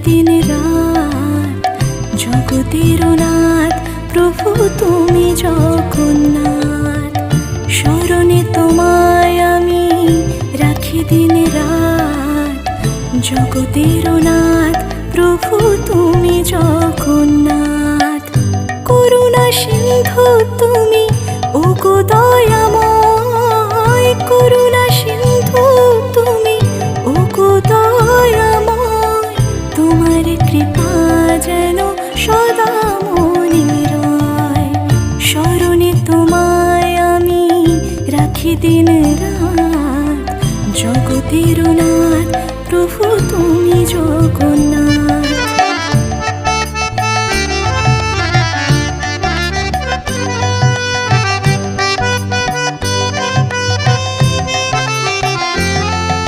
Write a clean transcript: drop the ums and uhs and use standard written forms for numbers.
দিন রাত জগতের নাথ প্রভু তুমি জগন্নাথ। স্মরণে তোমায় আমি রাখি দিন রাত জগতের নাথ প্রভু তুমি জগন্নাথ। করুণা সিন্ধু তুমি ওগো দয়াময়, করুণা সিন্ধু তুমি ওগো দয়াময়। তোমার কৃপা যেন সদা মনে রয়। স্মরণে তোমায় আমি রাখি দিন রাত জগতের নাথ প্রভু তুমি জগন্নাথ।